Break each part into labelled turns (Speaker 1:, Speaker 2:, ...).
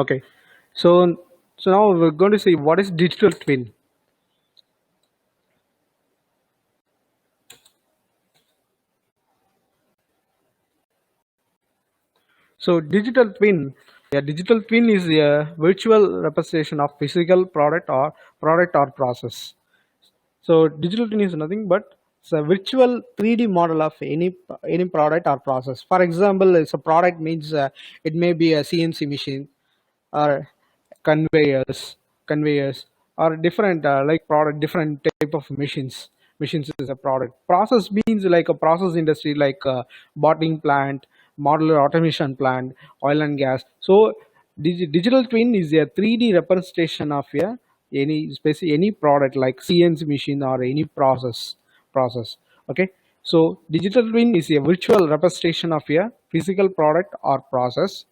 Speaker 1: Okay, so now we're going to see what is digital twin. So digital twin is a virtual representation of physical product or process. So digital twin is nothing but it's a virtual 3D model of any product or process. For example, it's a product means it may be a CNC machine or conveyors or different like product different type of machines is a product. Process means like a process industry like a bottling plant, modular automation plant, oil and gas. So digital twin is a 3D representation of any product like CNC machine or any process. Okay, so digital twin is a virtual representation of a physical product or process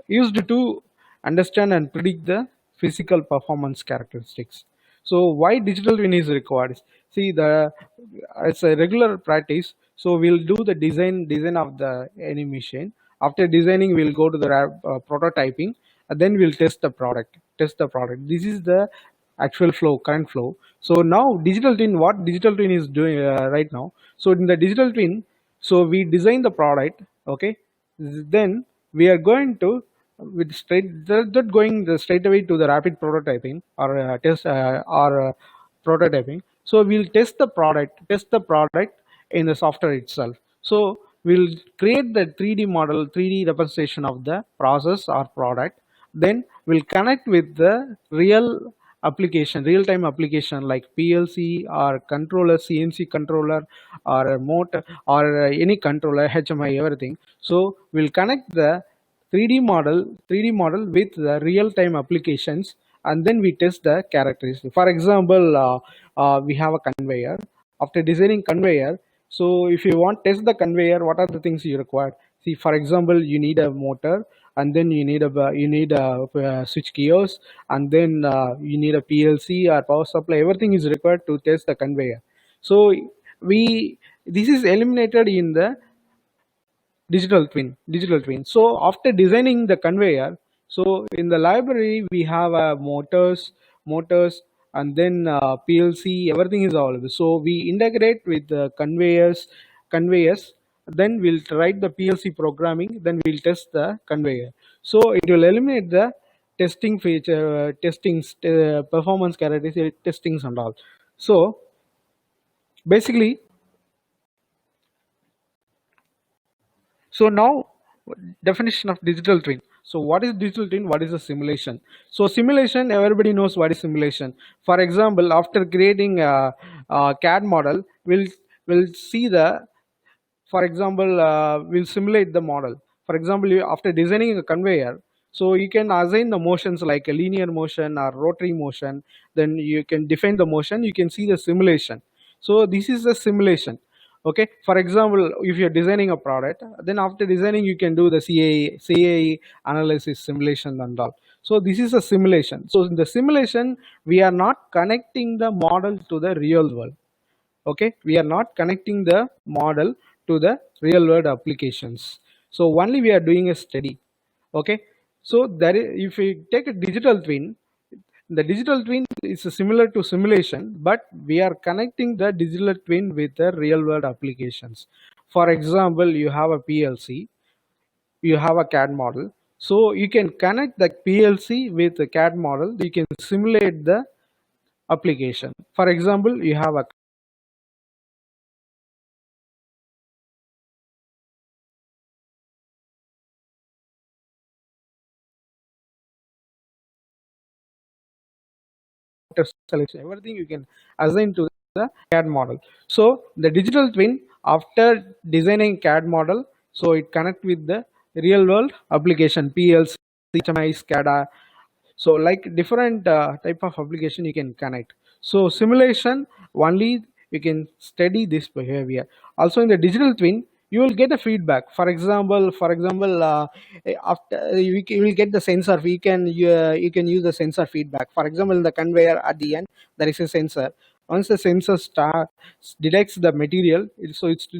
Speaker 1: used to understand and predict the physical performance characteristics. So why digital twin is required? See, the it's a regular practice. So we'll do the design of the any machine. After designing, we'll go to the prototyping, and then we'll test the product. This is the actual flow, current flow. So now digital twin, what digital twin is doing right now? So in the digital twin, so we design the product. Okay, then we are going to with straight that going straight away to the rapid prototyping or test or prototyping. So we'll test the product in the software itself. So we'll create the 3D model, 3D representation of the process or product. Then we'll connect with the real time application like PLC or controller, CNC controller or a motor or any controller, HMI, everything. So we'll connect the 3D model with the real-time applications, and then we test the characteristics. For example, we have a conveyor. After designing conveyor, so if you want test the conveyor, what are the things you require? See, for example, you need a motor, and then you need a switch gears, and then you need a PLC or power supply. Everything is required to test the conveyor. So we this is eliminated in the digital twin. So after designing the conveyor, so in the library we have motors and then PLC, everything is available. So we integrate with the conveyors, then we'll write the PLC programming, then we'll test the conveyor. So it will eliminate the testing feature testings performance characteristics testings and all. So basically, so now, definition of digital twin. So what is digital twin? What is a simulation? So simulation, everybody knows what is simulation. For example, after creating a CAD model, we'll see the, for example, we'll simulate the model. For example, after designing a conveyor, so you can assign the motions like a linear motion or rotary motion. Then you can define the motion. You can see the simulation. So this is a simulation. Okay, for example, if you're designing a product, then after designing you can do the CAE analysis, simulation and all. So this is a simulation. So in the simulation, we are not connecting the model to the real world. Okay, we are not connecting the model to the real world applications. So only we are doing a study. Okay, so that is, if we take a digital twin, the digital twin is similar to simulation, but we are connecting the digital twin with the real world applications. For example, you have a PLC, you have a CAD model. So you can connect the PLC with the CAD model. You can simulate the application. For example, you have a selection, everything you can assign to the CAD model. So the digital twin, after designing CAD model, so it connect with the real world application, PLC, HMI, SCADA. So like different type of application you can connect. So simulation only you can study this behavior. Also in the digital twin, you will get a feedback. For example, after you will get the sensor. You can use the sensor feedback. For example, in the conveyor at the end there is a sensor. Once the sensor detects the material, it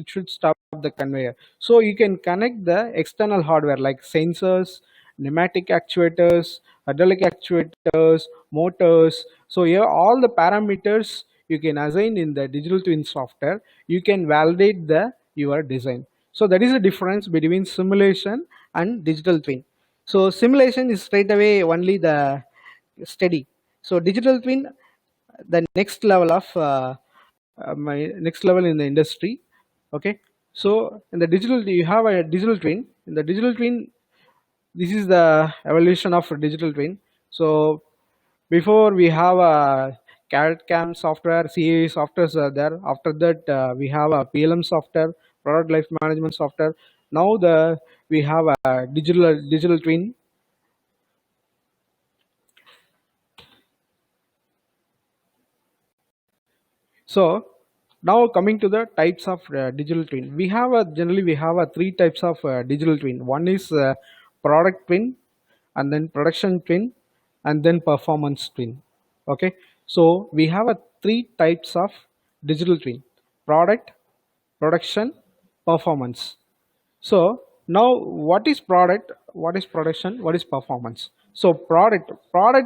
Speaker 1: should stop the conveyor. So you can connect the external hardware like sensors pneumatic actuators, hydraulic actuators, motors. So here all the parameters you can assign in the digital twin software. You can validate the your design. So that is the difference between simulation and digital twin. So simulation is straight away only the steady. So digital twin, the next level of my next level in the industry. Okay, so in the digital you have a digital twin. In the digital twin, this is the evolution of a digital twin. So before we have a CAD CAM software, CAE softwares are there. After that, we have a PLM software, product life management software. Now the we have a digital twin. So now coming to the types of digital twin, we have a generally we have a three types of digital twin. One is product twin, and then production twin, and then performance twin. Okay, so we have a three types of digital twin: product, production, performance. So now what is product, what is production, what is performance? So product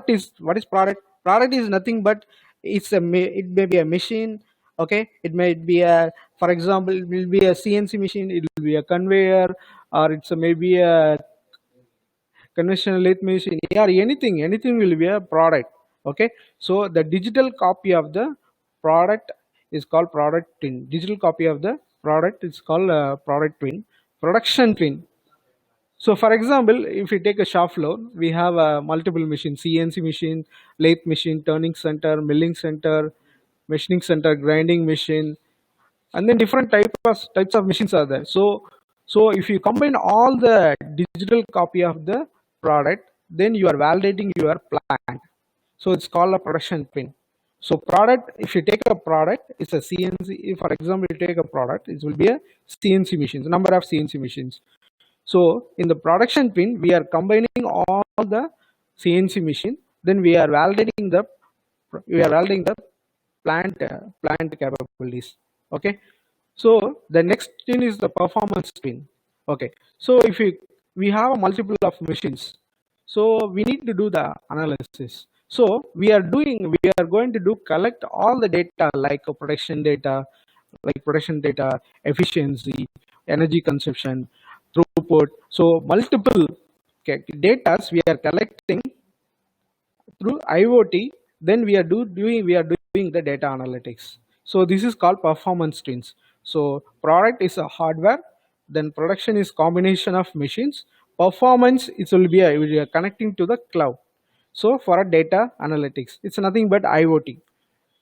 Speaker 1: is, what is product? Product is nothing but it may be a machine. Okay, it may be a, for example, it will be a CNC machine, it will be a conveyor, or it's a, maybe a conventional lathe machine, or anything will be a product. Okay, so the digital copy of the product is called product twin. Digital copy of the product is called product twin. Production twin, so for example, if you take a shop floor, we have multiple machines: CNC machine, lathe machine, turning center, milling center, machining center, grinding machine, and then different types of machines are there. So if you combine all the digital copy of the product, then you are validating your plant. So it's called a production twin. So product, if you take a product, it's a CNC. If for example you take a product, it will be a CNC machines, number of CNC machines. So in the production twin, we are combining all the CNC machine, then we are validating the plant capabilities. Okay, so the next twin is the performance twin. Okay, so if we have a multiple of machines, so we need to do the analysis. So we are going to do collect all the data like production data, efficiency, energy consumption, throughput. So multiple data we are collecting through IoT. Then we are doing the data analytics. So this is called performance twins. So product is a hardware, then production is combination of machines. Performance, it will be we are connecting to the cloud. So for a data analytics, it's nothing but IoT.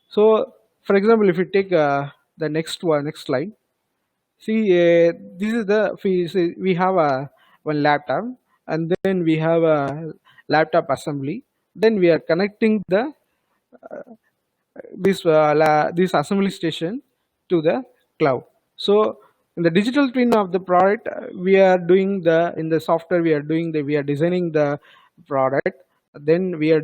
Speaker 1: So for example, if you take the next slide, see, this is the we have a one laptop, and then we have a laptop assembly. Then we are connecting the this assembly station to the cloud. So in the digital twin of the product, we are doing the in the software we are designing the product. Then we are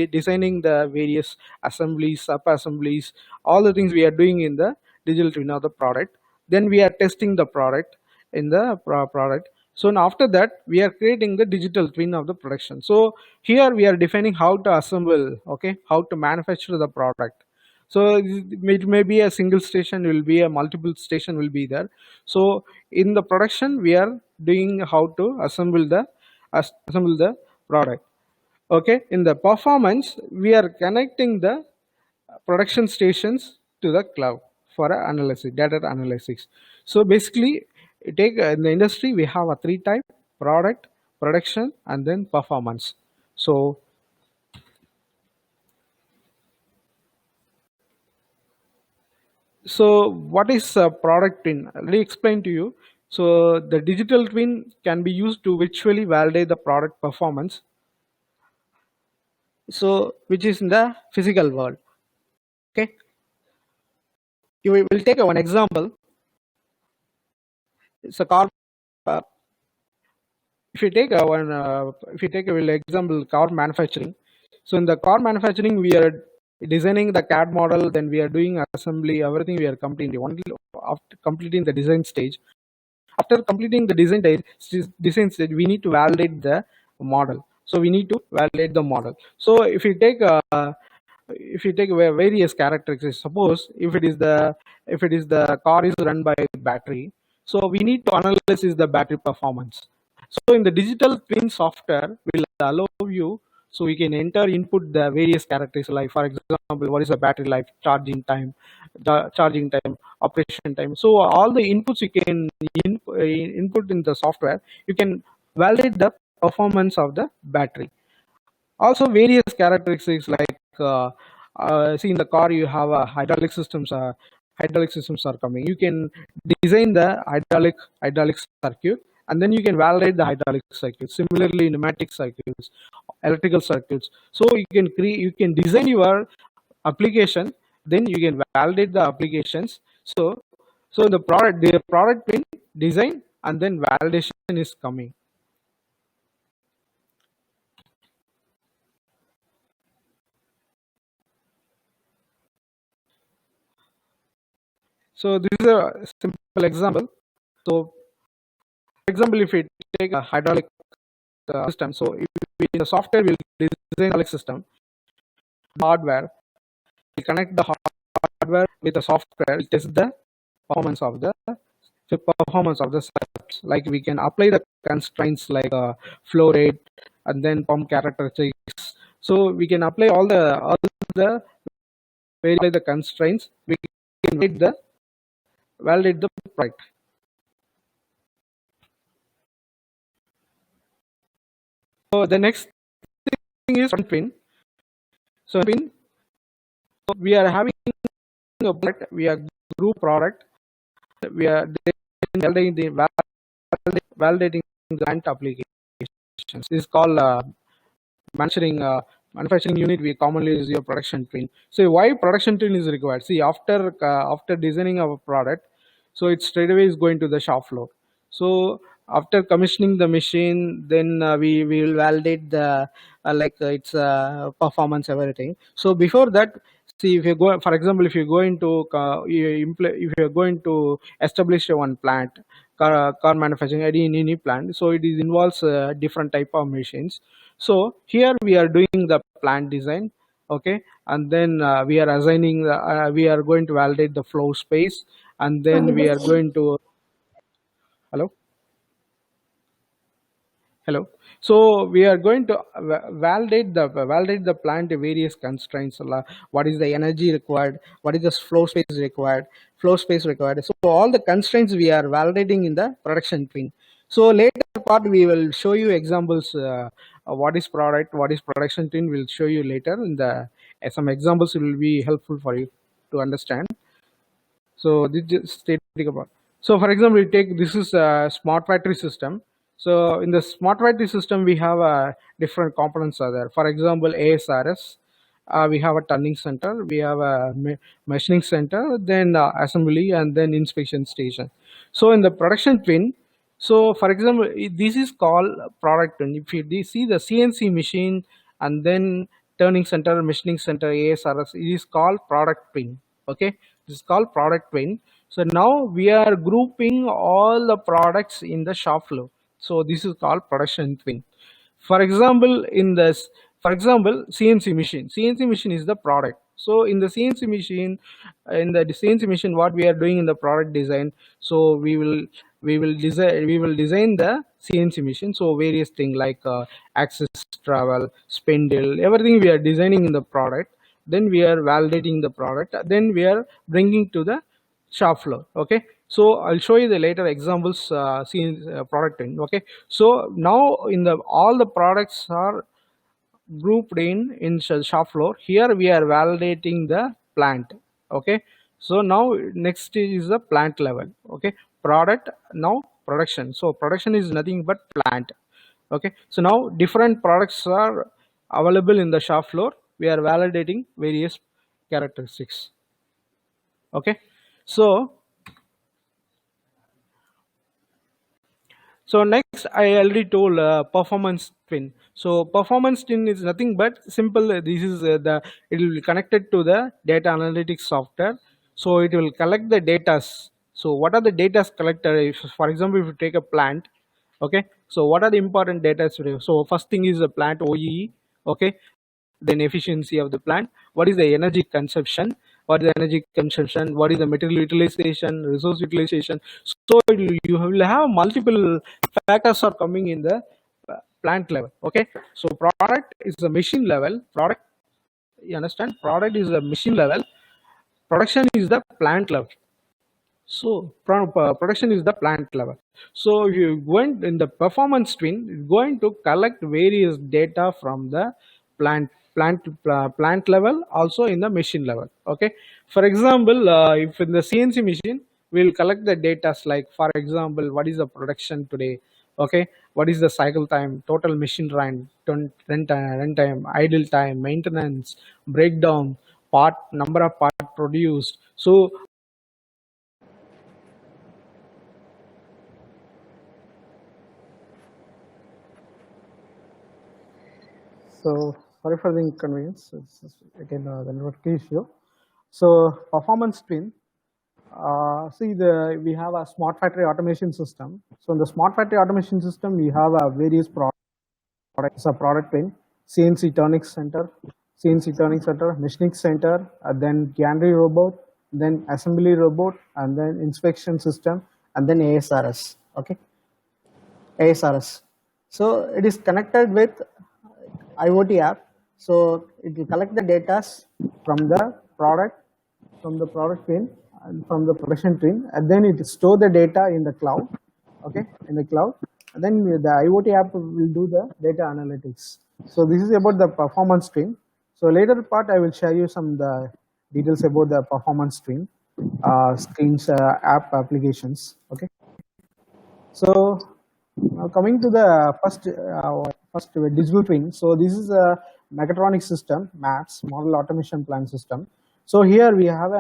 Speaker 1: designing the various assemblies, sub assemblies, all the things we are doing in the digital twin of the product. Then we are testing the product in the product. So now after that, we are creating the digital twin of the production. So here we are defining how to assemble, okay, how to manufacture the product. So it may be a single station, will be a multiple station will be there. So in the production, we are doing how to assemble the product. Okay, in the performance, we are connecting the production stations to the cloud for analysis, data analysis. So basically, take in the industry we have a three type: product, production, and then performance. So what is a product twin? Let me explain to you. So the digital twin can be used to virtually validate the product performance. So which is in the physical world. Okay, you will take one example. It's a car. Uh, if you take a example, car manufacturing. So in the car manufacturing, we are designing the CAD model, then we are doing assembly, everything we are completing. Only after completing the design stage, After completing the design stage, we need to validate the model. So we need to validate the model. So if you take various characteristics, suppose if it is the car is run by battery, so we need to analyze is the battery performance. So in the digital twin software will allow you, so we can enter input the various characteristics, like for example, what is the battery life, charging time, operation time. So all the inputs you can input in the software, you can validate the performance of the battery. Also various characteristics like see in the car you have a hydraulic systems are coming. You can design the hydraulic circuit, and then you can validate the hydraulic circuit. Similarly pneumatic circuits, electrical circuits. So you can design your application, then you can validate the applications. So the product will design, and then validation is coming. So this is a simple example. So for example, if we take a hydraulic system, so if the software will design hydraulic system, hardware will connect the hardware with the software, will test the performance of the circuits. Like we can apply the constraints like flow rate and then pump characteristics. So we can apply all the apply the constraints. We can validate the product. So the next thing is front pin. So pin, we are having a product, we are group product, we are validating the plant applications. This is called manufacturing unit. We commonly use your production twin. So why production twin is required? See, after designing our product, so it straight away is going to the shop floor. So after commissioning the machine, then we will validate the its performance, everything. So before that, see, if you go, for example, if you're going to if you're going to establish one plant, car manufacturing, any plant, so it is involves different type of machines. So here we are doing the plant design, okay, and then we are assigning we are going to validate the flow space, and then we are going to hello. Hello. So we are going to validate the plant various constraints. What is the energy required? What is the flow space required? Flow space required. So all the constraints we are validating in the production twin. So later part we will show you examples. What is product? What is production twin? We'll show you later in the some examples will be helpful for you to understand. So this just static about. So for example, we take this is a smart factory system. So in the smart factory system, we have different components are there. For example, ASRS, we have a turning center, we have a machining center, then assembly, and then inspection station. So in the production twin, so for example, this is called product twin. If you see the CNC machine and then turning center, machining center, ASRS, it is called product twin. Okay, this is called product twin. So now we are grouping all the products in the shop floor. So this is called production twin. For example, CNC machine is the product. So in the CNC machine, what we are doing in the product design, so we will design the CNC machine. So various things like axis, travel, spindle, everything we are designing in the product. Then we are validating the product. Then we are bringing to the shop floor. Okay, so I'll show you the later examples product in. Okay, so now in the all the products are grouped in shop floor. Here we are validating the plant. Okay, so now next stage is the plant level. Okay, product, now production. So production is nothing but plant. Okay, so now different products are available in the shop floor. We are validating various characteristics. Okay, so next, I already told performance twin. So performance twin is nothing but simple. This is it will be connected to the data analytics software. So it will collect the data. So what are the data collected? If, for example, if you take a plant, okay, so what are the important data? So first thing is the plant OEE, okay, then efficiency of the plant, what is the energy consumption, what is the energy consumption, what is the material utilization, resource utilization. So you will have multiple factors are coming in the plant level, okay. So product is the machine level product, you understand, product is the machine level, production is the plant level. So production is the plant level. So you're going in the performance twin, you're going to collect various data from the plant level, also in the machine level. Okay. For example, if in the CNC machine, we'll collect the data like, for example, what is the production today? Okay. What is the cycle time, total machine run time, idle time, maintenance, breakdown, part number of part produced. So So sorry for the inconvenience. Again the network issue. So performance twin. See, we have a smart factory automation system. So in the smart factory automation system, we have various products. A product twin, CNC turning center, machining center, then gantry robot, then assembly robot, and then inspection system, and then ASRS. Okay, ASRS. So it is connected with IoT app. So it will collect the data from the product, twin, and from the production twin, and then it store the data in the cloud. Okay, in the cloud, and then the IoT app will do the data analytics. So this is about the performance twin. So later part I will share you some the details about the performance twin screens, app applications. Okay. So now coming to the first digital twin. So this is a mechatronic system, MATS, model automation plant system. So here we have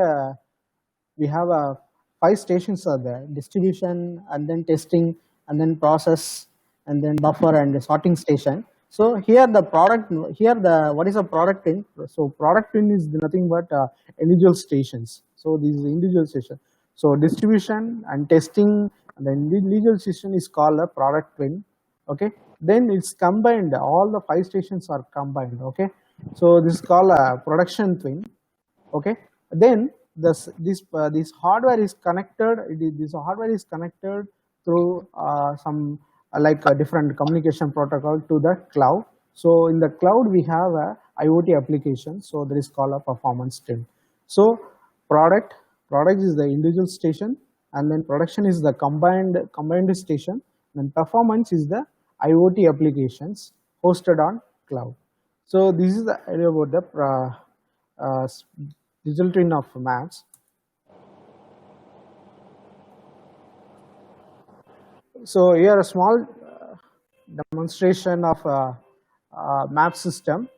Speaker 1: 5 stations are there: distribution, and then testing, and then process, and then buffer and sorting station. So here the product, what is a product twin? So product twin is nothing but individual stations. So these individual stations. So distribution and testing, and the individual station is called a product twin. Okay. Then it's combined. All the 5 stations are combined. Okay. So this is called a production twin. Okay. Then this hardware is connected. This hardware is connected through some like a different communication protocol to the cloud. So in the cloud we have a IoT application. So that is called a performance twin. So product is the individual station, and then production is the combined station. Then performance is the IoT applications hosted on cloud. So this is the idea about the digital twin of MATS. So here a small demonstration of a map system.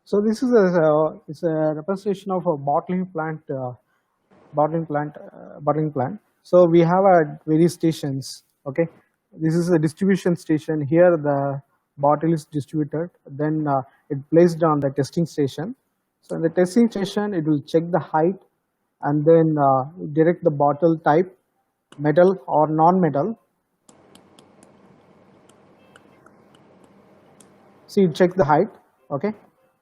Speaker 1: So this is it's a representation of a bottling plant. So we have various stations. Okay, this is a distribution station. Here the bottle is distributed. Then it placed on the testing station. So in the testing station, it will check the height and then direct the bottle type, metal or non-metal. See, it check the height, okay,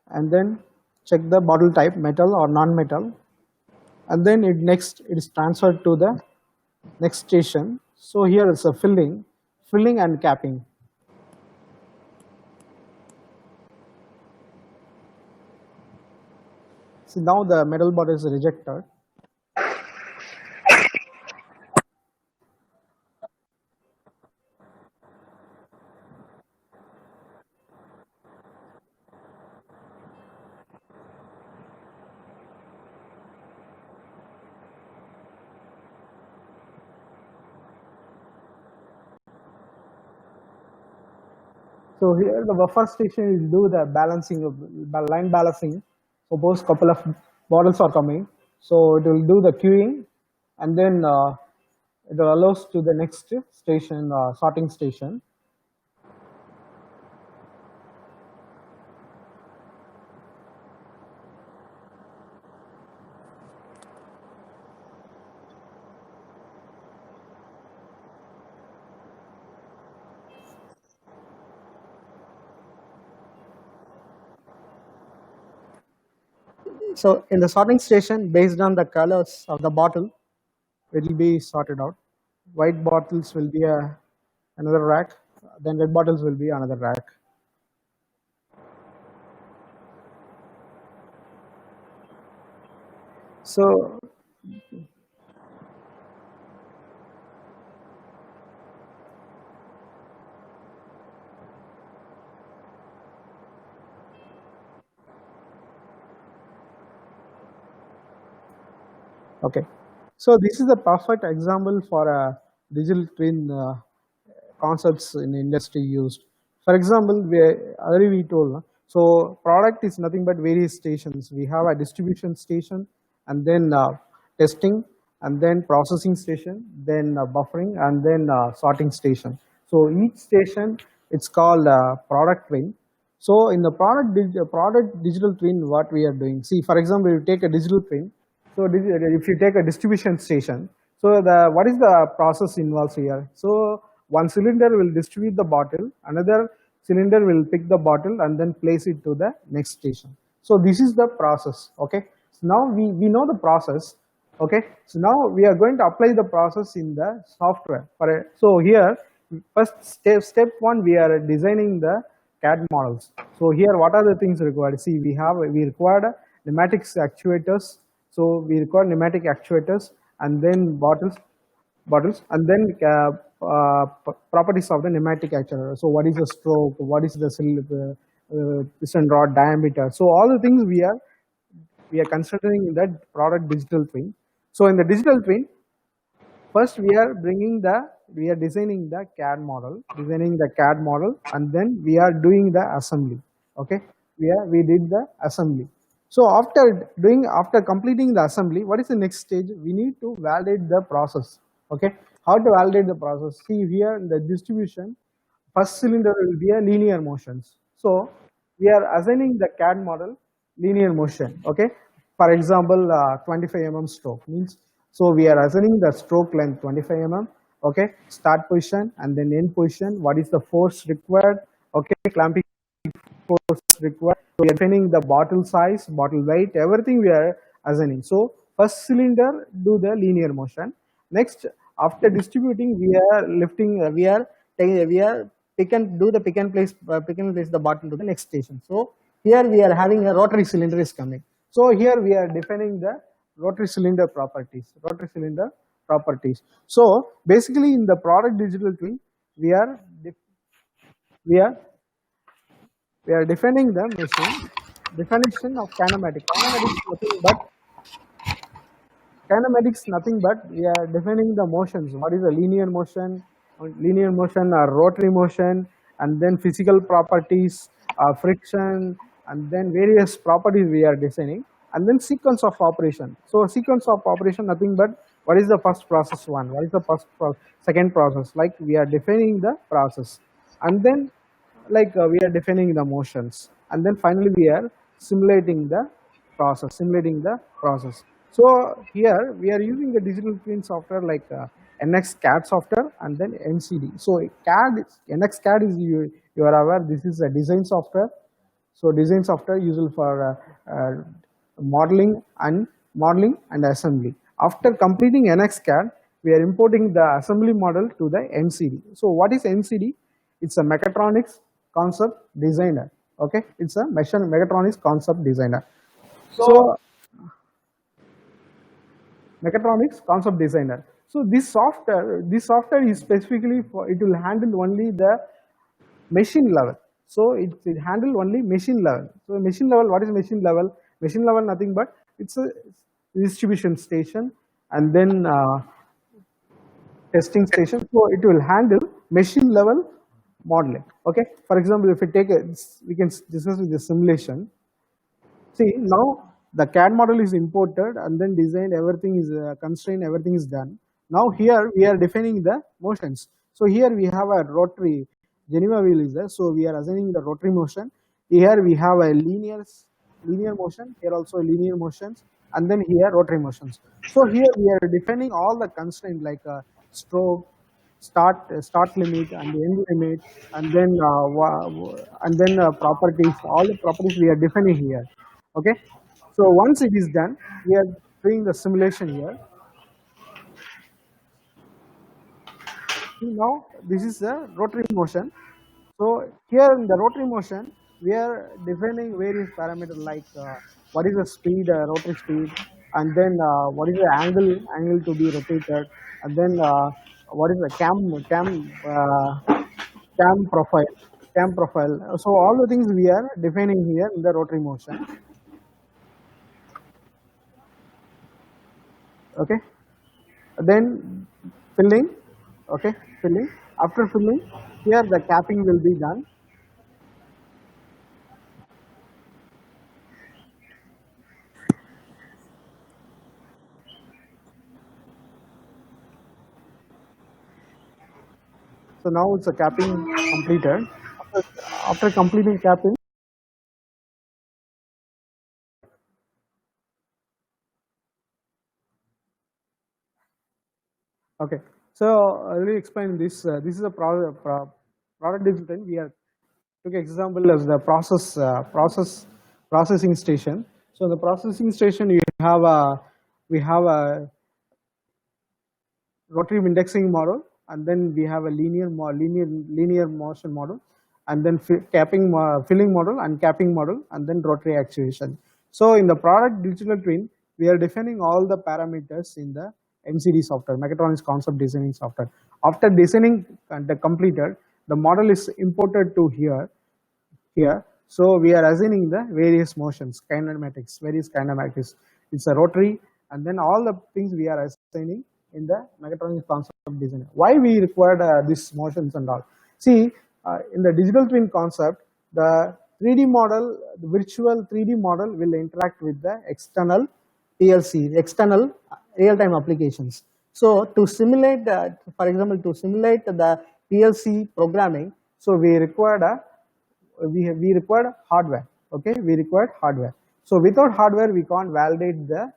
Speaker 1: and then check the bottle type, metal or non-metal, and then it is transferred to the next station. So here is a filling and capping. See, now the metal bottle is rejected. So here the buffer station will do the balancing of line balancing. Suppose couple of bottles are coming, so it will do the queuing, and then it will allows to the next station, sorting station. So in the sorting station, based on the colors of the bottle, it will be sorted out. White bottles will be another rack, then red bottles will be another rack. So okay, so this is a perfect example for a digital twin concepts in industry used. For example, already we told, so product is nothing but various stations. We have a distribution station, and then testing, and then processing station, then buffering, and then sorting station. So each station, it's called product twin. So in the product digital twin, what we are doing? See, for example, you take a digital twin. So if you take a distribution station, so the what is the process involves here? So one cylinder will distribute the bottle, another cylinder will pick the bottle and then place it to the next station. So this is the process. Okay. So now we know the process. Okay. So now we are going to apply the process in the software. So here, first step one, we are designing the CAD models. So here, what are the things required? See, we required pneumatics actuators. So we require pneumatic actuators, and then bottles, and then properties of the pneumatic actuator. So what is the stroke? What is the piston rod diameter? So all the things we are considering in that product digital twin. So in the digital twin, first we are designing the CAD model, and then we are doing the assembly. Okay, we did the assembly. So after completing the assembly, what is the next stage? We need to validate the process. Okay, how to validate the process? See here in the distribution, first cylinder will be a linear motions. So we are assigning the CAD model linear motion. Okay, for example, 25 mm stroke means, so we are assigning the stroke length 25 mm. Okay, start position and then end position. What is the force required? Okay, clamping force required. So we are defining the bottle size, bottle weight, everything we are assigning. So first cylinder do the linear motion. Next, after distributing, we are lifting. We are pick and place the bottle to the next station. So here we are having a rotary cylinder is coming. So here we are defining the rotary cylinder properties. So basically, in the product digital twin, we are we are we are defining the machine. Definition of kinematics. Kinematics nothing but we are defining the motions. What is a linear motion or rotary motion, and then physical properties, friction, and then various properties we are designing, and then sequence of operation. So sequence of operation nothing but what is the first process what is the second process, like we are defining the process, and then like we are defining the motions, and then finally we are simulating the process. So here we are using the digital twin software like NX CAD software and then NCD. So NX CAD is, you are aware, this is a design software. So design software useful for modeling and assembly. After completing NXCAD, we are importing the assembly model to the NCD. So what is NCD? It's a mechatronics concept designer. Okay, it's a mechatronics concept designer. So mechatronics concept designer. So this software is specifically for, it will handle only the machine level. So it handle only machine level. So machine level, what is machine level? Machine level nothing but it's a distribution station and then testing station. So it will handle machine level modeling. Okay. For example, if we take a, we can discuss with the simulation. See, now the CAD model is imported and then designed, everything is constrained, everything is done. Now here we are defining the motions. So here we have a rotary, Geneva wheel is there. So we are assigning the rotary motion. Here we have a linear motion, here also linear motions, and then here rotary motions. So here we are defining all the constraints like stroke, start limit and the end limit, and then properties, all the properties we are defining here. Okay, so once it is done, we are doing the simulation here. See, now this is the rotary motion. So here in the rotary motion, we are defining various parameters like what is the speed, rotary speed, and then what is the angle to be rotated, and then what is the cam profile, cam profile. So all the things we are defining here in the rotary motion. Okay, then filling. Okay, filling. After filling, here the capping will be done. So now it's a capping completed. After completing capping, okay. So I will explain this. This is a product design. We are took example as the processing station. So in the processing station, we have a rotary indexing model, and then we have a linear motion model, and then filling model and capping model, and then rotary actuation. So in the product digital twin, we are defining all the parameters in the MCD software, mechatronics concept designing software. After designing and completed, the model is imported to here. So we are assigning the various motions, kinematics, various kinematics. It's a rotary, and then all the things we are assigning in the mechatronics concept design. Why we required these motions and all? See, in the digital twin concept, the 3D model, the virtual 3D model will interact with the external PLC, external real-time applications. So to simulate, for example, to simulate the PLC programming, so we required we required hardware. Okay, we required hardware. So without hardware, we can't validate the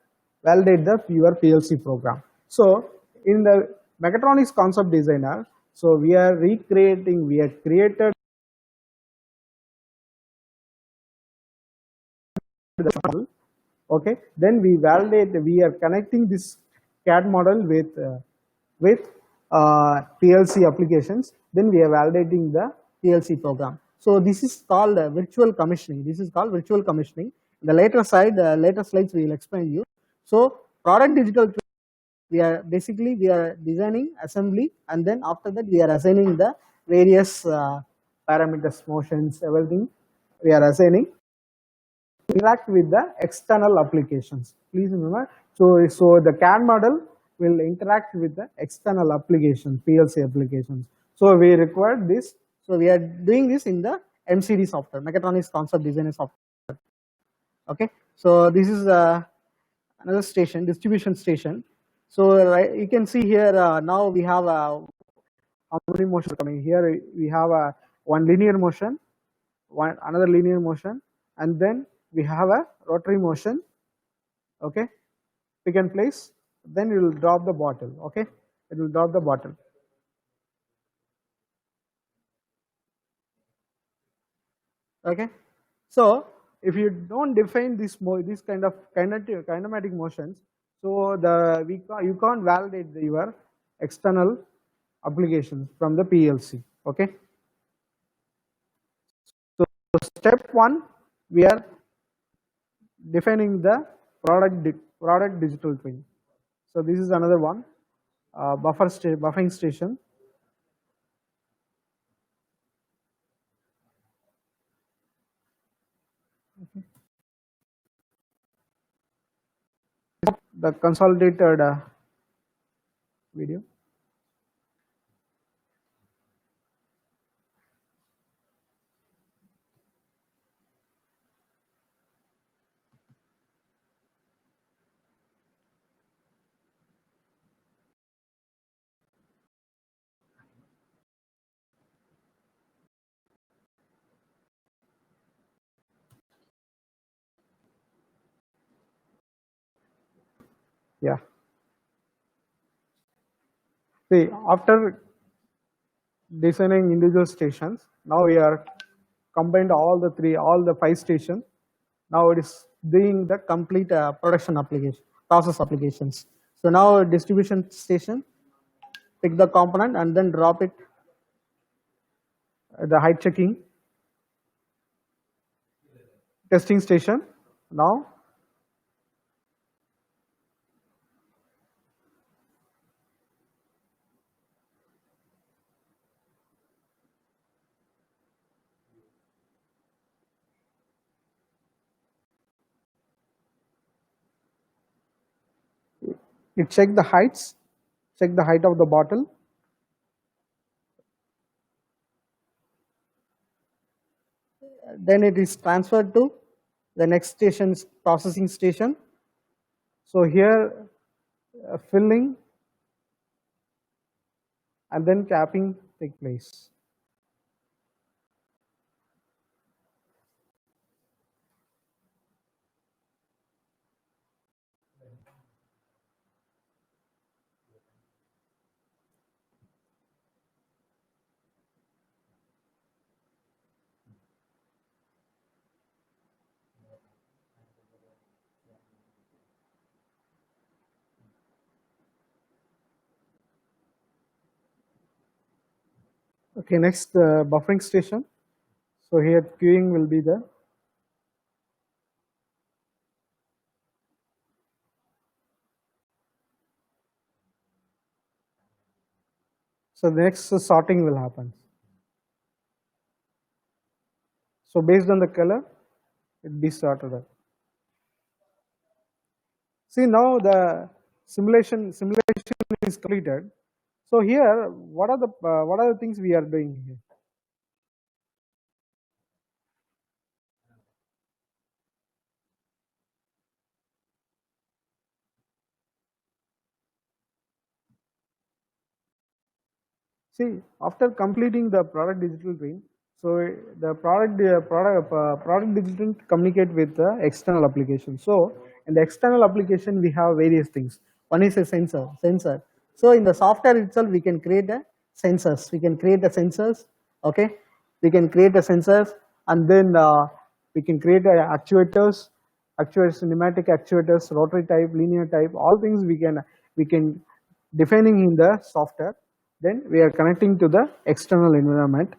Speaker 1: your PLC program. So in the mechatronics concept designer, so we are recreating, we have created the model. Okay, then we validate, we are connecting this CAD model with PLC applications. Then we are validating the PLC program. So this is called virtual commissioning. This is called virtual commissioning. The later slides we will explain you. So product digital, we are designing assembly, and then after that we are assigning the various parameters, motions, everything we are assigning interact with the external applications. Please remember, so the CAD model will interact with the external applications, PLC applications. So we require this. So we are doing this in the MCD software, mechatronics concept design software. Okay, so this is another station, distribution station. So you can see here now we have how many motions coming here. We have one linear motion, one another linear motion, and then we have a rotary motion. Okay, pick and place. Then it will drop the bottle. Okay, it will drop the bottle. Okay, so if you don't define this kind of kinematic motions, so you can't validate your external applications from the PLC. Okay, so step one, we are defining the product digital twin. So this is another one, buffering station. The consolidated video. Yeah. See, after designing individual stations, now we are combined all the five stations. Now it is doing the complete production application, process applications. So now distribution station, pick the component and then drop it at the height checking. Testing station, now it check the heights, check the height of the bottle. Then it is transferred to the next station's processing station. So here filling and then capping take place. Okay, next buffering station. So here queuing will be there. So the next sorting will happen. So based on the color, it be sorted out. See, now the simulation is completed. So here, what are the things we are doing here? See, after completing the product digital twin, so the product digital twin communicate with the external application. So in the external application, we have various things. One is a sensor. So in the software itself, we can create a sensors. We can create the sensors. Okay, we can create the sensors, and then we can create actuators, pneumatic actuators, rotary type, linear type. All things we can defining in the software. Then we are connecting to the external environment.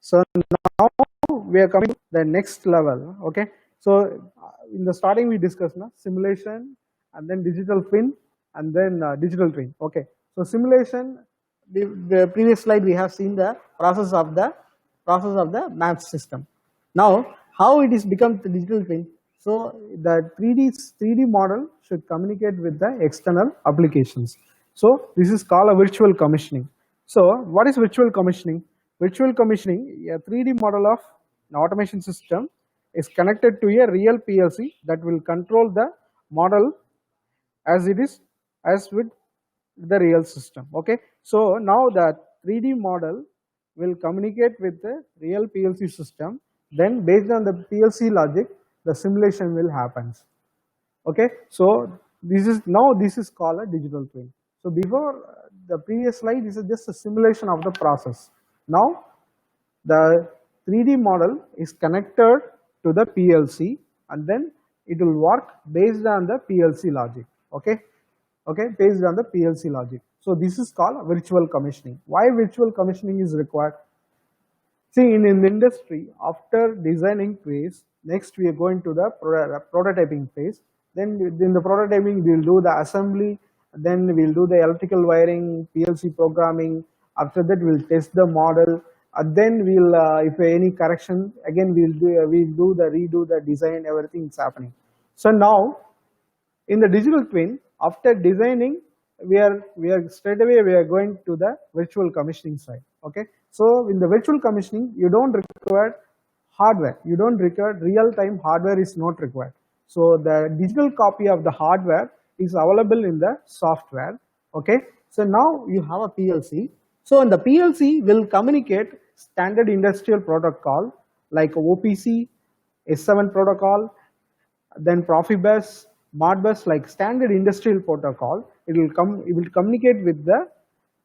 Speaker 1: So now we are coming to the next level. Okay, so in the starting we discussed simulation, and then digital twin, and then digital twin. Okay, so simulation, the previous slide we have seen the process of the math system. Now how it is become the digital twin? So the 3D model should communicate with the external applications. So this is called a virtual commissioning. So what is virtual commissioning? Virtual commissioning, a 3D model of an automation system is connected to a real PLC that will control the model as it is, as with the real system. Okay, so now the 3D model will communicate with the real PLC system. Then based on the PLC logic, the simulation will happen. Okay, so this is called a digital twin. So before the previous slide, this is just a simulation of the process. Now the 3D model is connected to the PLC, and then it will work based on the PLC logic. Okay, okay, based on the PLC logic. So this is called virtual commissioning. Why virtual commissioning is required? See, in the industry, after designing phase, next we are going to the prototyping phase. Then in the prototyping, we'll do the assembly. Then we'll do the electrical wiring, PLC programming. After that, we'll test the model. Then we'll, if any correction, again we'll do the redo the design. Everything is happening. So now in the digital twin, after designing, we are straight away we are going to the virtual commissioning side. Okay, so in the virtual commissioning, you don't require hardware. You don't require real-time hardware is not required. So the digital copy of the hardware is available in the software. Okay, so now you have a PLC. So in the PLC will communicate standard industrial protocol like OPC, S7 protocol, then Profibus, Modbus, like standard industrial protocol. It will communicate with the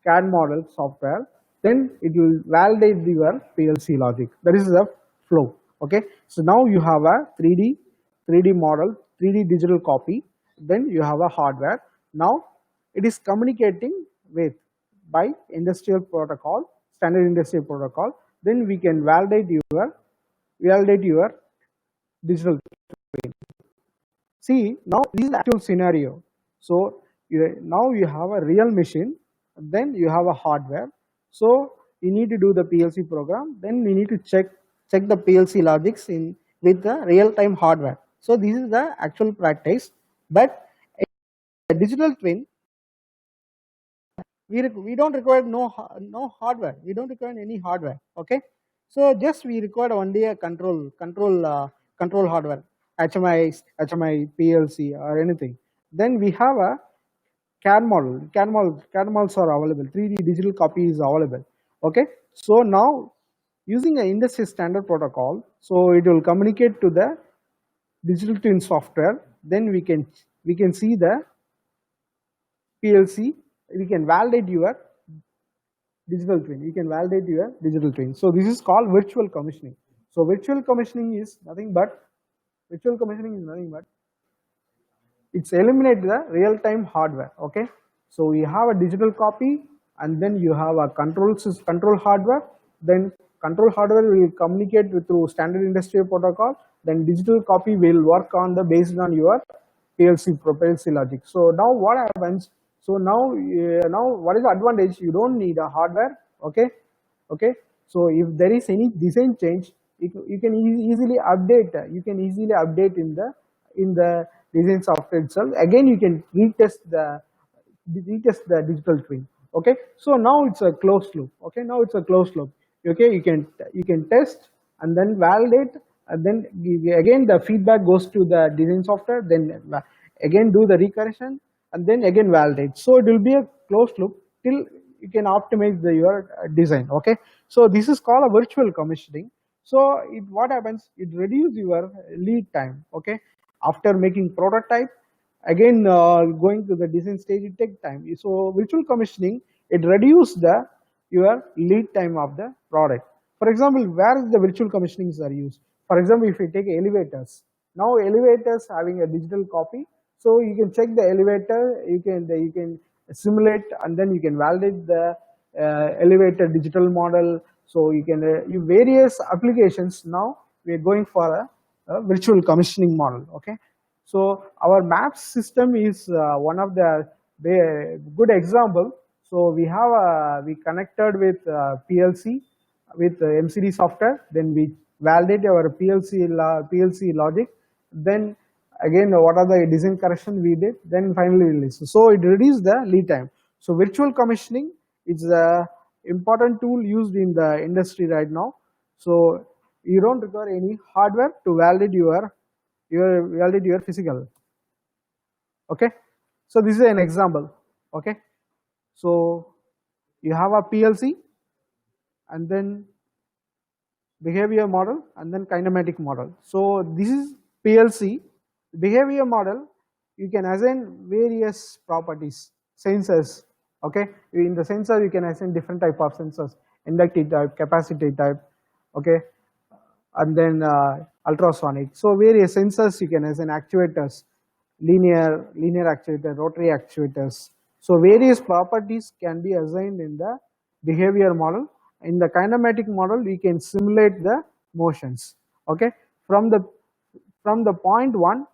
Speaker 1: CAD model software. Then it will validate your PLC logic. That is the flow. Okay. So now you have a 3D model, 3D digital copy. Then you have a hardware. Now it is communicating with by industrial protocol, standard industrial protocol. Then we can validate your digital twin. See, now this is the actual scenario. So now you have a real machine, then you have a hardware. So you need to do the PLC program. Then we need to check the PLC logics in with the real-time hardware. So this is the actual practice. But a digital twin, we don't require no hardware. We don't require any hardware. Okay. So just we require only a control hardware, HMI, PLC or anything. Then we have a CAD model. CAD models are available. 3D digital copy is available. Okay. So now using an industry standard protocol, so it will communicate to the digital twin software. Then we can see the PLC. We can validate your digital twin. You can validate your digital twin. So this is called virtual commissioning. So virtual commissioning is nothing but it's eliminate the real-time hardware. Okay, so you have a digital copy, and then you have a control hardware. Then control hardware will communicate through standard industrial protocol. Then digital copy will work on the based on your PLC logic. So now what happens? So now what is the advantage? You don't need a hardware. Okay, okay. So if there is any design change, you can easily update. You can easily update in the design software itself. Again, you can retest the digital twin. Okay. So now it's a closed loop. Okay. Now it's a closed loop. Okay. You can test and then validate, and then again the feedback goes to the design software. Then again do the recursion, and then again validate. So it will be a closed loop till you can optimize your design. Okay. So this is called a virtual commissioning. So what happens? It reduces your lead time. Okay. After making prototype, again going to the design stage, it takes time. So virtual commissioning, it reduces your lead time of the product. For example, where the virtual commissionings are used? For example, if you take elevators, now elevators having a digital copy, so you can check the elevator, you can simulate, and then you can validate the elevator digital model. So you can various applications. Now we are going for a virtual commissioning model. Okay, so our maps system is one of the good example. So we connected with PLC with MCD software. Then we validate our PLC logic. Then again, what are the design correction we did? Then finally release. So it reduces the lead time. So virtual commissioning is a important tool used in the industry right now. So you don't require any hardware to validate your physical. Okay, so this is an example. Okay, So you have a PLC, and then behavior model, and then kinematic model. So this is PLC. Behavior model, you can assign various properties, sensors. Okay, in the sensor you can assign different type of sensors, inductive type, capacitive type. Okay, and then ultrasonic. So various sensors you can assign, actuators, linear actuator, rotary actuators. So various properties can be assigned in the behavior model. In the kinematic model, we can simulate the motions. Okay, from the point one,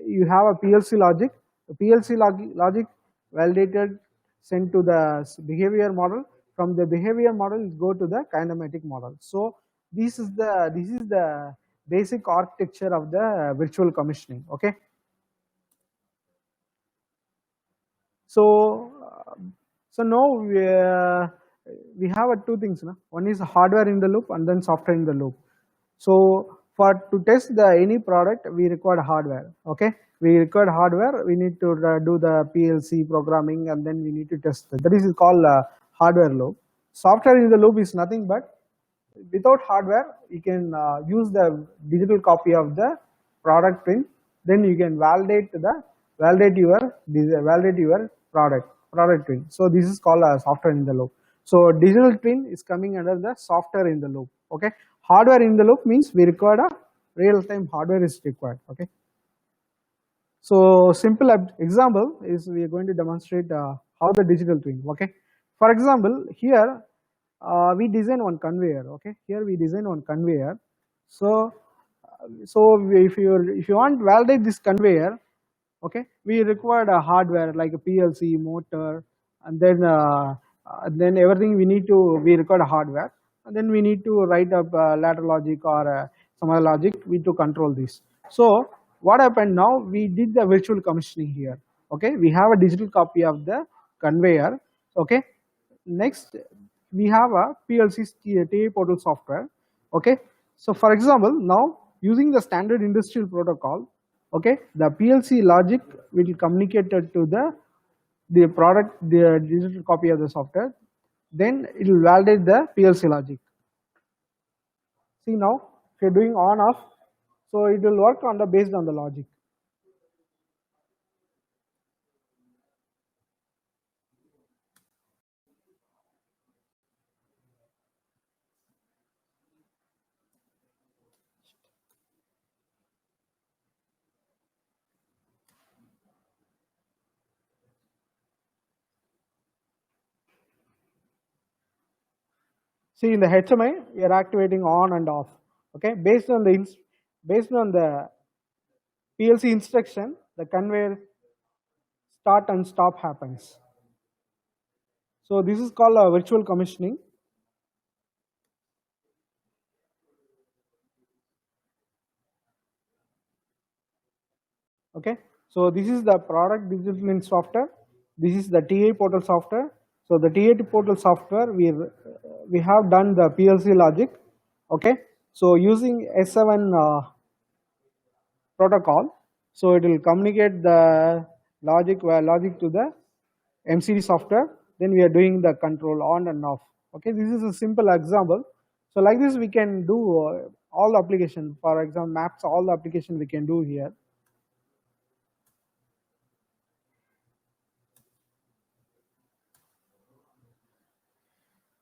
Speaker 1: you have a PLC logic. The PLC logic validated, sent to the behavior model. From the behavior model, go to the kinematic model. So this is the basic architecture of the virtual commissioning. Okay. So now we have two things. No? One is hardware in the loop, and then software in the loop. So to test any product, we require hardware. Okay, we require hardware. We need to do the PLC programming, and then we need to test. That is called hardware loop. Software in the loop is nothing but, without hardware, you can use the digital copy of the product twin. Then you can validate your product twin. So this is called a software in the loop. So digital twin is coming under the software in the loop. Okay, hardware in the loop means we require a real-time hardware is required. Okay. So simple example is we are going to demonstrate how the digital twin. Okay. For example, here we design one conveyor. Okay, here we design one conveyor. So if you want to validate this conveyor, okay, we required a hardware like a PLC, motor, and then everything we required a hardware, and then we need to write up ladder logic or some other logic to control this. So what happened now? We did the virtual commissioning here. Okay, we have a digital copy of the conveyor. Okay, next we have a PLC TI portal software. Okay, so for example, now using the standard industrial protocol, okay, the PLC logic will be communicated to the product, the digital copy of the software. Then it will validate the PLC logic. See now, if you're doing on off, so it will work on the based on the logic. See, in the HMI, you're activating on and off. Okay, based on the PLC instruction, the conveyor start and stop happens. So this is called a virtual commissioning. Okay, so this is the product digital twin software. This is the TI portal software. So the TI portal software, we have done the PLC logic. Okay, so using S7 protocol, so it will communicate the logic to the MCD software. Then we are doing the control on and off. Okay, this is a simple example. So like this, we can do all the application. For example, maps, all the application we can do here.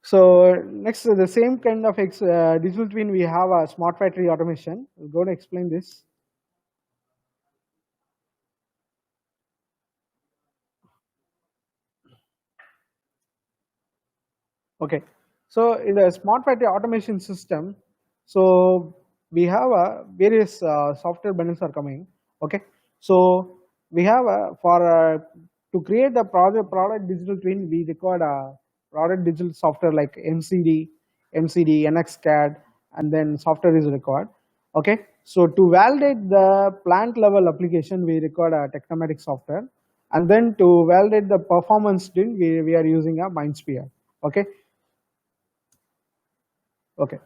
Speaker 1: So next, the same kind of digital twin, we have a smart factory automation. We're going to explain this. Okay, so in the smart factory automation system, so we have various software bundles are coming. Okay, so we have to create the product digital twin, we required a product digital software like MCD, NXCAD, and then software is required. Okay, so to validate the plant level application, we require a Technomatic software, and then to validate the performance twin, we are using a MindSphere. Okay. Okay,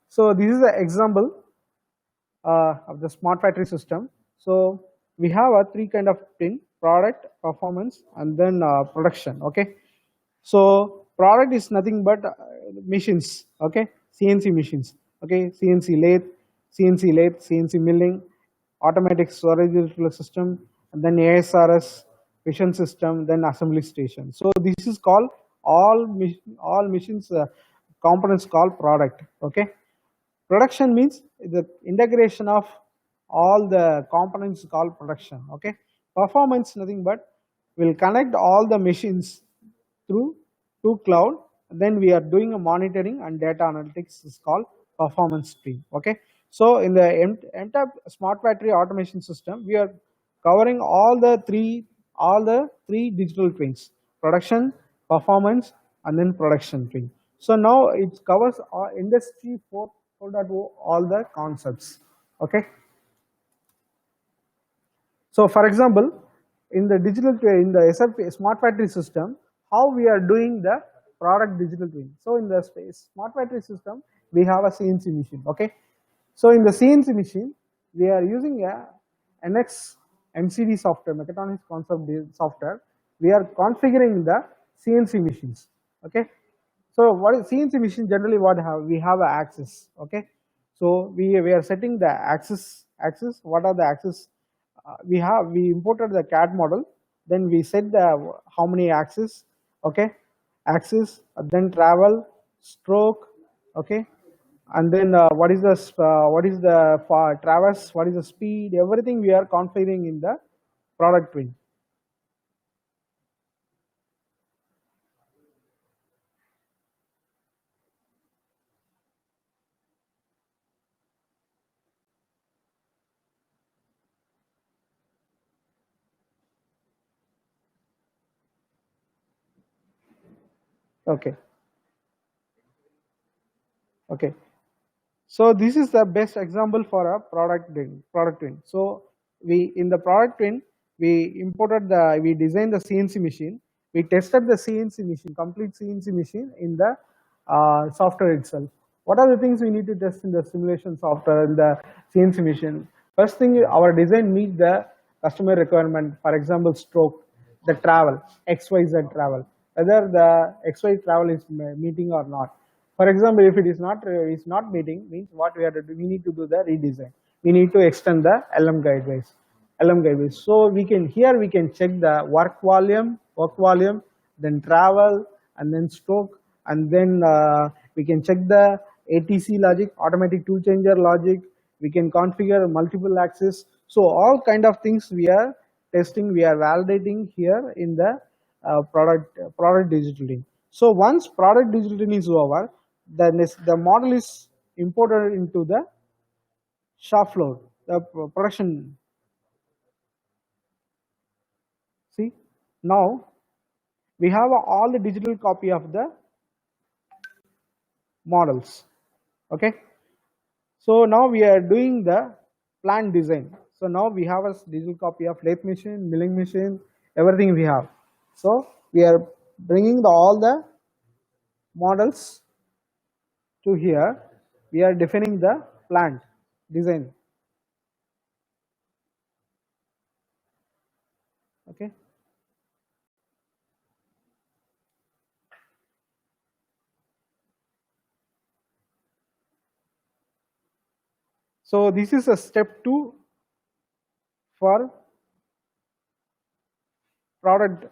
Speaker 1: so this is the example of the smart factory system. So we have a three kind of twin: product, performance, and then production. Okay, So product is nothing but machines, okay? CNC machines, okay? CNC milling, automatic storage reflow system, and then ASRS, vision system, then assembly station. So this is called all machines components called product, okay? Production means the integration of all the components called production, okay? Performance nothing but will connect all the machines through to cloud. Then we are doing a monitoring and data analytics is called performance stream, okay? So in the MTAP smart factory automation system, we are covering all the three digital twins: production, performance, and then production twin. So now it covers industry 4.0 all the concepts, okay? So for example, in the SFP smart factory system, how we are doing the product digital twin. So in the smart factory system, we have a CNC machine. Okay. So in the CNC machine, we are using a NX MCD software, mechatronics concept software. We are configuring the CNC machines. Okay. So what is CNC machine generally? What have we have a axis? Okay. So we are setting the axis. What are the axis? We imported the CAD model. Then we set the how many axis. Okay, axis. Then travel, stroke. Okay, and then what is the traverse? What is the speed? Everything we are configuring in the product twin. Okay. Okay. So this is the best example for a product twin. So we in the product twin we designed the CNC machine. We tested the CNC machine, complete CNC machine in the software itself. What are the things we need to test in the simulation software in the CNC machine? First thing, our design meet the customer requirement. For example, stroke, the travel, XYZ travel, whether the XY travel is meeting or not. For example, if it is not meeting, means what we have to do, we need to do the redesign. We need to extend the LM guideways. So we can check the work volume, then travel, and then stroke, and then we can check the ATC logic, automatic tool changer logic. We can configure multiple axis. So all kind of things we are testing, we are validating here in the product digitally. So once product digitally is over, then the model is imported into the shop floor, the production. See, now we have all the digital copy of the models. Okay. So now we are doing the plant design. So now we have a digital copy of lathe machine, milling machine, everything we have. So we are bringing all the models to here. We are defining the plant design. Okay. So this is a step 2 for product.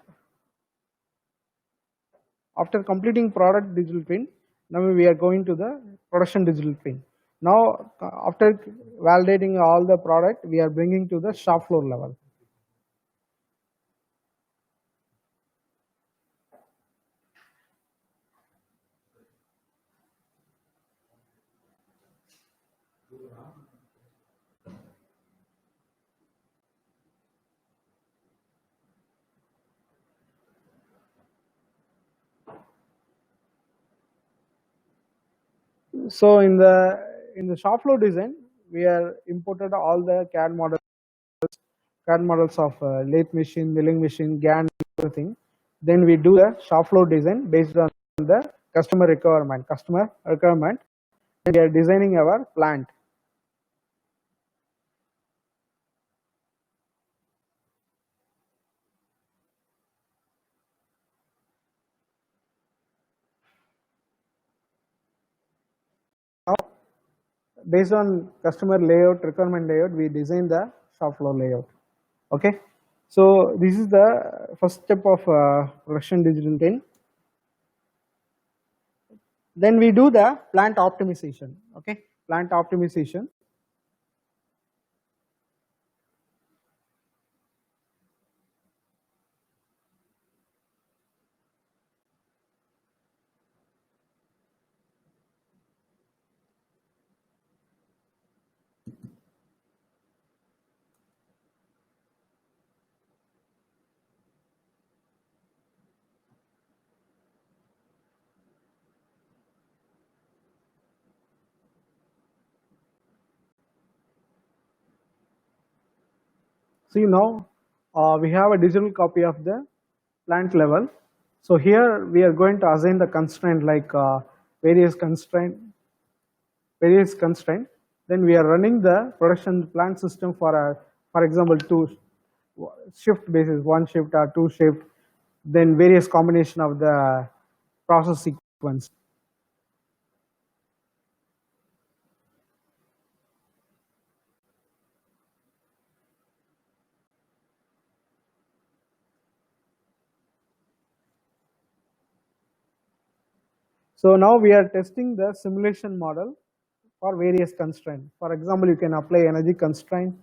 Speaker 1: After completing product digital twin, now we are going to the production digital twin. Now after validating all the product, we are bringing to the shop floor level. So in the shop floor design, we are imported all the CAD models of lathe machine, milling machine, GAN, everything. Then we do the shop floor design based on the customer requirement. And we are designing our plant. based on customer layout, requirement layout, we design the shop floor layout. Okay, so this is the first step of production digital twin. Then we do the plant optimization. Okay, plant optimization. See now, we have a digital copy of the plant level. So here we are going to assign the constraint like various constraint, various constraint. Then we are running the production plant system for example, two shift basis, one shift or two shift, then various combination of the process sequence. So now we are testing the simulation model for various constraints. For example, you can apply energy constraint,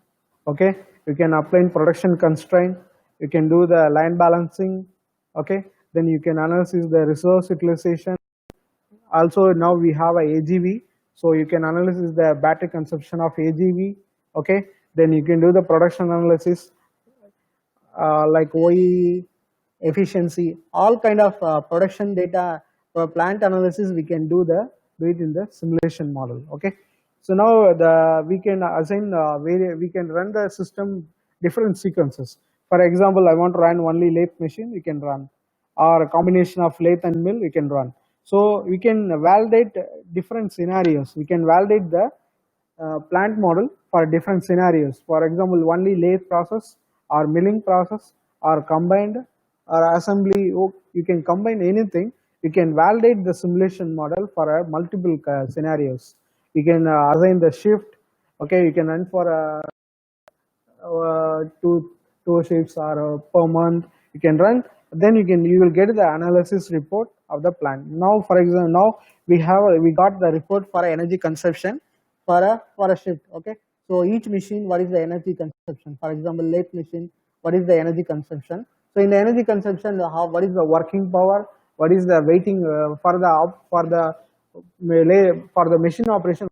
Speaker 1: okay? You can apply production constraint, you can do the line balancing, okay? Then you can analyze the resource utilization. Also now we have a AGV, so you can analyze the battery consumption of AGV, okay? Then you can do the production analysis like OE, efficiency, all kind of production data for plant analysis. We can do it in the simulation model. Okay, so now we can assign we can run the system different sequences. For example, I want to run only lathe machine, we can run, or a combination of lathe and mill, we can run. So we can validate different scenarios. We can validate the plant model for different scenarios. For example, only lathe process or milling process or combined or assembly. You can combine anything. You can validate the simulation model for multiple scenarios. You can assign the shift. Okay, you can run for two shifts or per month. You can run. Then you will get the analysis report of the plant. Now, for example, now we got the report for energy consumption for a shift. Okay, so each machine, what is the energy consumption? For example, lathe machine, what is the energy consumption? So in the energy consumption, what is the working power? What is the waiting for the machine operation?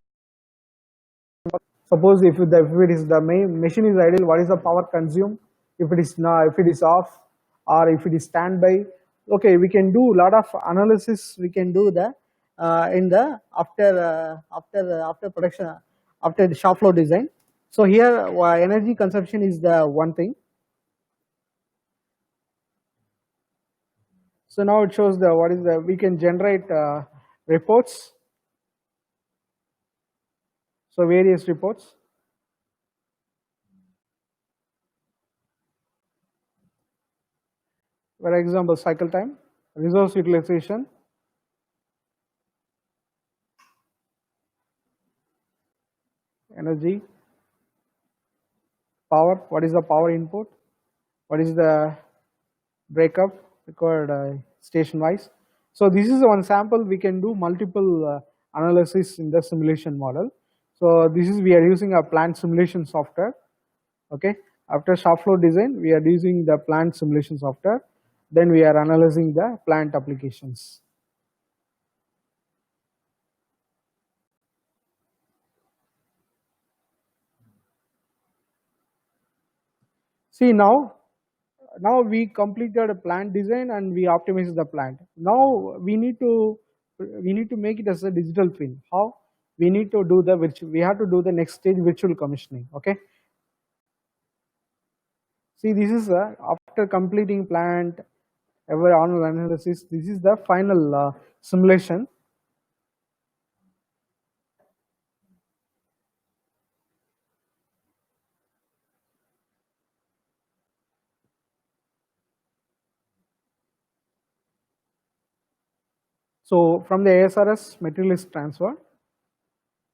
Speaker 1: Suppose if it is the main machine is idle, what is the power consumed? If it is not, if it is off, or if it is standby. Okay, we can do a lot of analysis. We can do the in the after production, after the shop floor design. So here energy consumption is the one thing. So now it shows the what is the we can generate reports. So various reports. For example, cycle time, resource utilization, energy, power, what is the power input, what is the breakup required station wise. So this is one sample. We can do multiple analysis in the simulation model. So this is we are using a plant simulation software. Okay, after shop floor design, we are using the plant simulation software. Then we are analyzing the plant applications. See now we completed a plant design and we optimized the plant. Now we need to make it as a digital twin. How? We need to do the virtual. We have to do the next stage, virtual commissioning. Okay. See, this is after completing plant ever on analysis. This is the final simulation. So from the ASRS, material is transferred.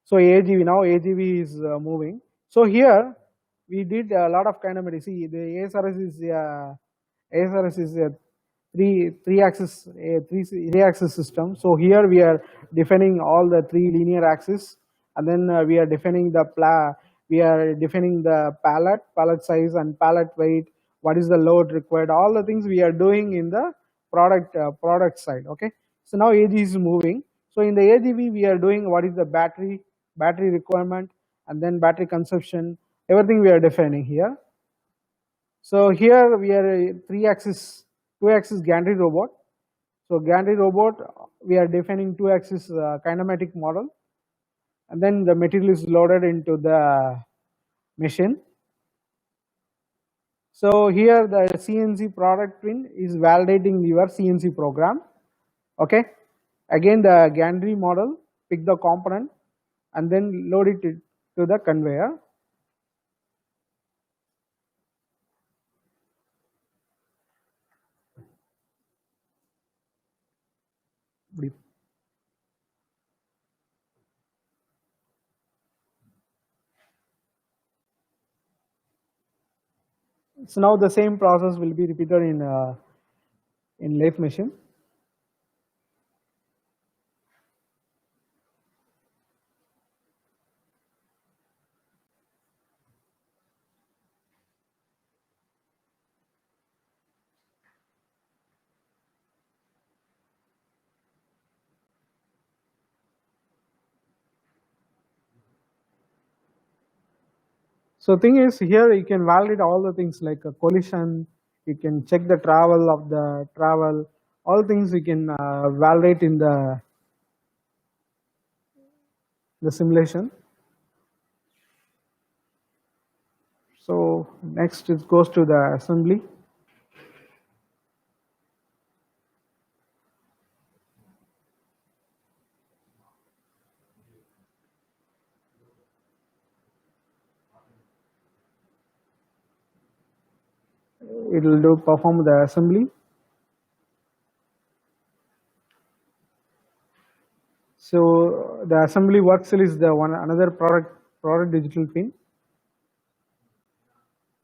Speaker 1: So AGV, now AGV is moving. So here we did a lot of kinematics. See, the ASRS is a three axis three axis system. So here we are defining all the three linear axes, and then we are defining the pallet size and pallet weight. What is the load required? All the things we are doing in the product side. Okay. So now AG is moving. So in the AGV we are doing what is the battery requirement, and then battery consumption. Everything we are defining here. So here we are a two axis gantry robot. So gantry robot, we are defining two axis kinematic model, and then the material is loaded into the machine. So here the CNC product twin is validating your CNC program. Okay. Again the gantry model, pick the component and then load it to the conveyor. So now the same process will be repeated in lathe machine. So thing is here you can validate all the things like a collision, you can check the travel of the travel, all things you can validate in the simulation. So next it goes to the assembly. It will do perform the assembly. So the assembly work cell is the another product digital pin.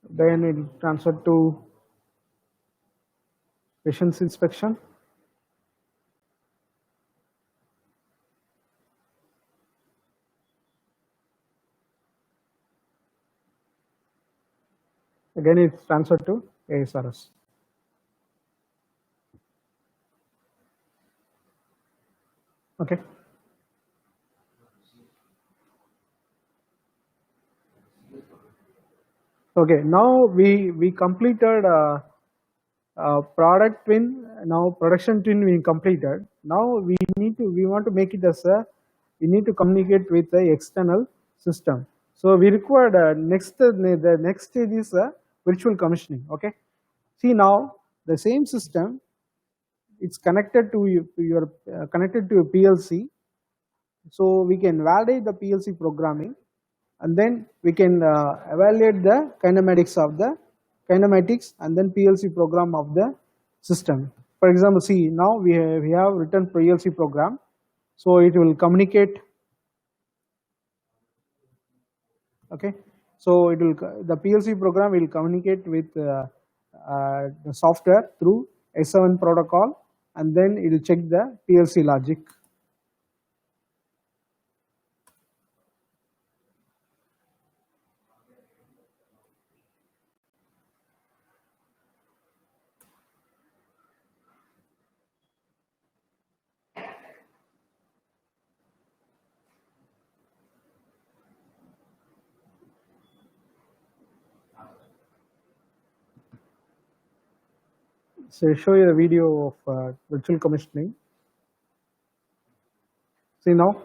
Speaker 1: Then it will transfer to patient's inspection. Again it's transferred to ASRS. Okay. Okay. Now we completed product twin. Now production twin we completed. Now we want to make it as we need to communicate with the external system. So we required the next stage is virtual commissioning. Okay. See now the same system, it's connected to your connected to a PLC. So we can validate the PLC programming, and then we can evaluate the kinematics and then PLC program of the system. For example, see now we have written PLC program, so it will communicate. Okay, so it will the PLC program will communicate with the software through S7 protocol, and then it will check the PLC logic. So I show you a video of virtual commissioning. See now,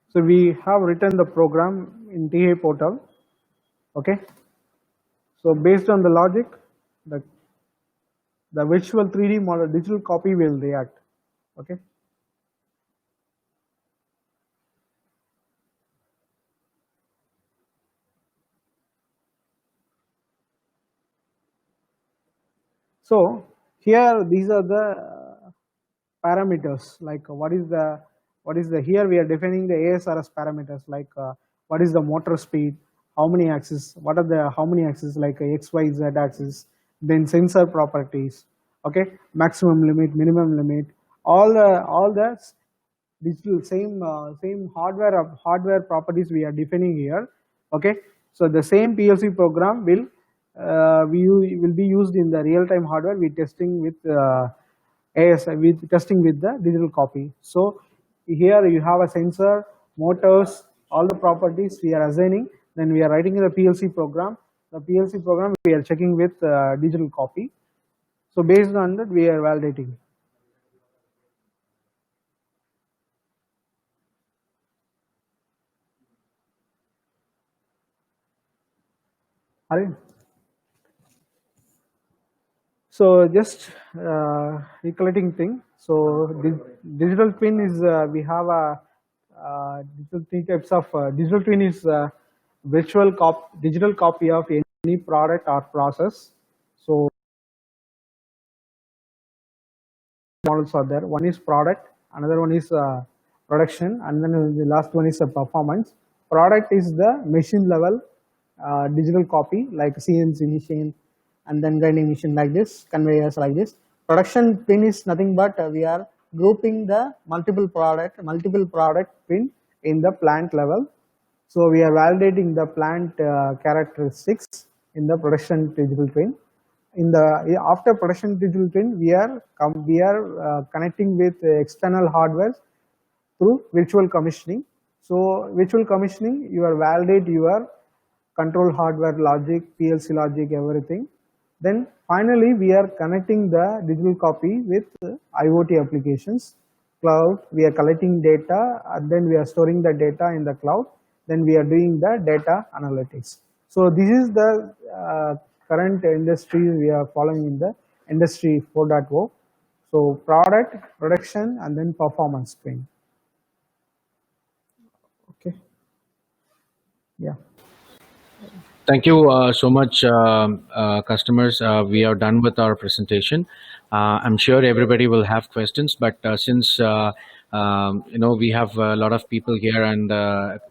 Speaker 1: so we have written the program in TA portal. Okay, so based on the logic, the virtual 3D model digital copy will react. Okay, so here these are the parameters, like what is the what is the, here we are defining the ASRS parameters like what is the motor speed, how many axes, what are the, how many axes like X, Y, Z axis, then sensor properties, okay, maximum limit, minimum limit, all the digital same hardware properties we are defining here, okay. So the same PLC program will will be used in the real time hardware we testing with ASI, with testing with the digital copy. So here you have a sensor, motors, all the properties we are assigning, then we are writing in the PLC program. The PLC program we are checking with digital copy. So based on that we are validating. Are you? So just recollecting thing. So digital twin is we have a digital three types of digital twin is digital copy of any product or process. So models are there. One is product, another one is production, and then the last one is performance. Product is the machine level digital copy like CNC machine and then grinding machine like this, conveyors like this. Production pin is nothing but we are grouping the multiple product pin in the plant level. So we are validating the plant characteristics in the production digital twin. In the after production digital twin, we are connecting with external hardware through virtual commissioning. So virtual commissioning, you are validate your control hardware logic, PLC logic, everything. Then finally, we are connecting the digital copy with IoT applications, cloud. We are collecting data and then we are storing the data in the cloud. Then we are doing the data analytics. So this is the current industry we are following in the industry 4.0. So product, production, and then performance twin. Okay. Yeah.
Speaker 2: Thank you so much, customers. We are done with our presentation. I'm sure everybody will have questions, but since we have a lot of people here and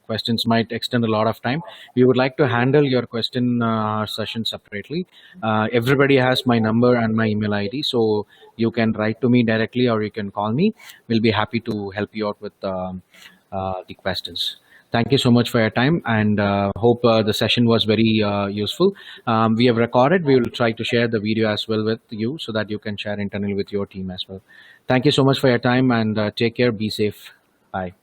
Speaker 2: questions might extend a lot of time, we would like to handle your question session separately. Everybody has my number and my email ID, so you can write to me directly or you can call me. We'll be happy to help you out with the questions. Thank you so much for your time, and hope the session was very useful. We have recorded. We will try to share the video as well with you so that you can share internally with your team as well. Thank you so much for your time, and take care. Be safe. Bye.